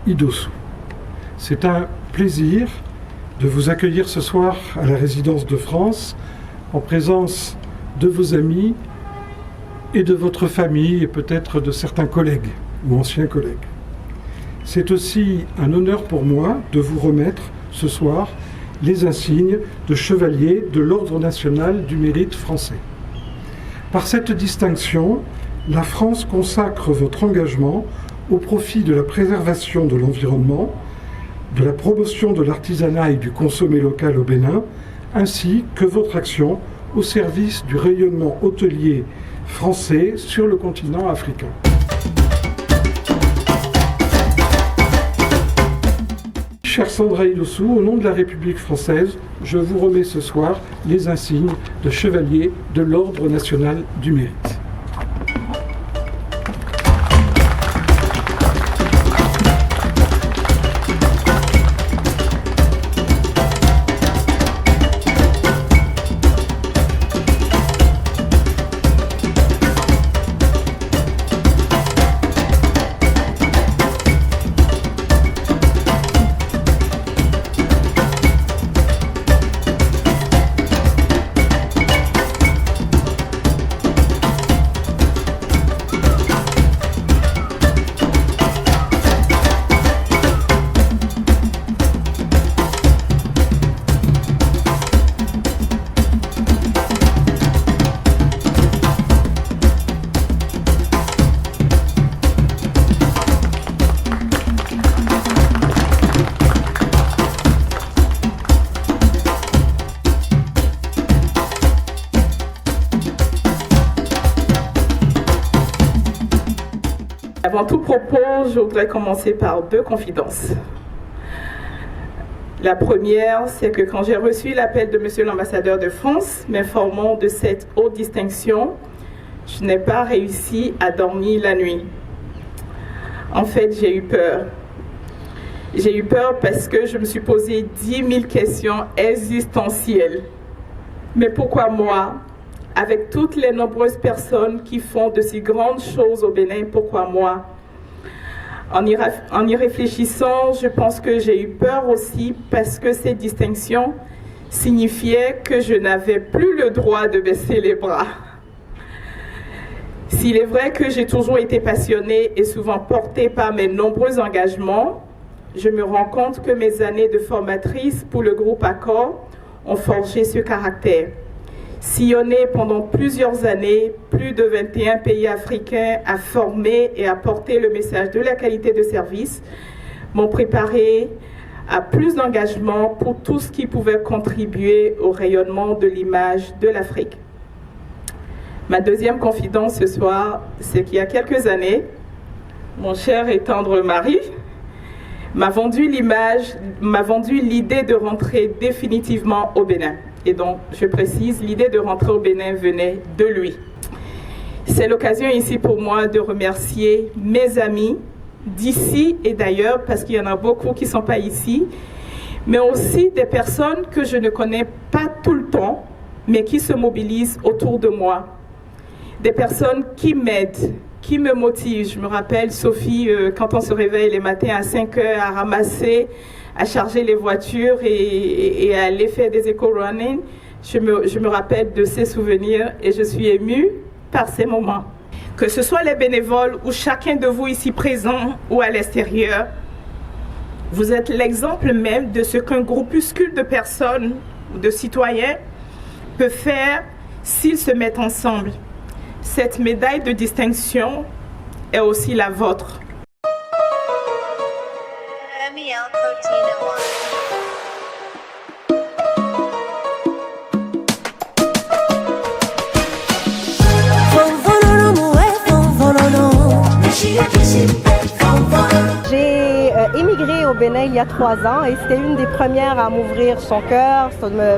Idossou. C'est un plaisir de vous accueillir ce soir à la résidence de France, en présence de vos amis et de votre famille et peut-être de certains collègues ou anciens collègues. C'est aussi un honneur pour moi de vous remettre ce soir les insignes de chevalier de l'Ordre national du mérite français. Par cette distinction, la France consacre votre engagement au profit de la préservation de l'environnement, de la promotion de l'artisanat et du consommé local au Bénin, ainsi que votre action au service du rayonnement hôtelier français sur le continent africain. Chère Sandra Idossou, au nom de la République française, je vous remets ce soir les insignes de chevalier de l'Ordre national du mérite. Avant tout propos, je voudrais commencer par 2 confidences. La première, c'est que quand j'ai reçu l'appel de Monsieur l'ambassadeur de France m'informant de cette haute distinction, je n'ai pas réussi à dormir la nuit. En fait, j'ai eu peur. J'ai eu peur parce que je me suis posé 10 000 questions existentielles. Mais pourquoi moi ? Avec toutes les nombreuses personnes qui font de si grandes choses au Bénin, pourquoi moi ? En y réfléchissant, je pense que j'ai eu peur aussi parce que ces distinctions signifiaient que je n'avais plus le droit de baisser les bras. S'il est vrai que j'ai toujours été passionnée et souvent portée par mes nombreux engagements, je me rends compte que mes années de formatrice pour le groupe Accor ont forgé ce caractère. Sillonné pendant plusieurs années, plus de 21 pays africains à former et à porter le message de la qualité de service, m'ont préparé à plus d'engagement pour tout ce qui pouvait contribuer au rayonnement de l'image de l'Afrique. Ma deuxième confidence ce soir, c'est qu'il y a quelques années, mon cher et tendre mari m'a vendu l'idée de rentrer définitivement au Bénin. Et donc, je précise, l'idée de rentrer au Bénin venait de lui. C'est l'occasion ici pour moi de remercier mes amis d'ici et d'ailleurs, parce qu'il y en a beaucoup qui ne sont pas ici, mais aussi des personnes que je ne connais pas tout le temps, mais qui se mobilisent autour de moi. Des personnes qui m'aident, qui me motivent. Je me rappelle, Sophie, quand on se réveille les matins à 5 heures, à ramasser, à charger les voitures et à aller faire des éco-running, je me rappelle de ces souvenirs et je suis émue par ces moments. Que ce soit les bénévoles ou chacun de vous ici présent ou à l'extérieur, vous êtes l'exemple même de ce qu'un groupuscule de personnes ou de citoyens peut faire s'ils se mettent ensemble. Cette médaille de distinction est aussi la vôtre. J'ai émigré au Bénin il y a 3 ans et c'était une des premières à m'ouvrir son cœur,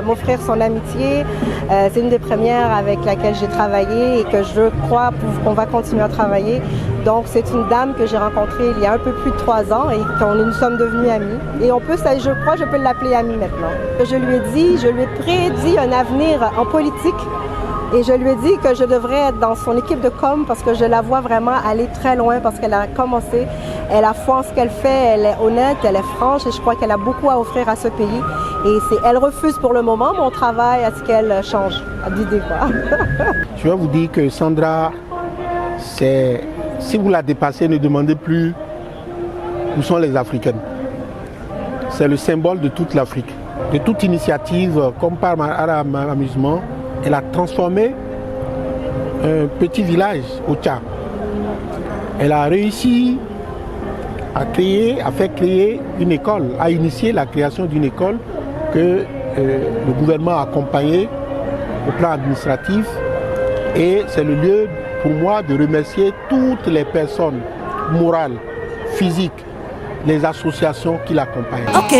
m'offrir son amitié. C'est une des premières avec laquelle j'ai travaillé et que je crois qu'on va continuer à travailler. Donc c'est une dame que j'ai rencontrée il y a un peu plus de 3 ans et nous sommes devenus amis. Et je peux l'appeler amie maintenant. Je lui ai prédit un avenir en politique Et je lui ai dit que je devrais être dans son équipe de com parce que je la vois vraiment aller très loin parce qu'elle a commencé, elle a foi en ce qu'elle fait, elle est honnête, elle est franche et je crois qu'elle a beaucoup à offrir à ce pays. Et elle refuse pour le moment mon travail à ce qu'elle change d'idée, quoi. Je vais vous dire que Sandra, si vous la dépassez, ne demandez plus où sont les Africaines. C'est le symbole de toute l'Afrique. De toute initiative, comme par amusement, elle a transformé un petit village au Tchad. Elle a réussi à faire créer une école, à initier la création d'une école que le gouvernement a accompagnée au plan administratif. Et c'est le lieu pour moi de remercier toutes les personnes morales, physiques, les associations qui l'accompagnent. Ok.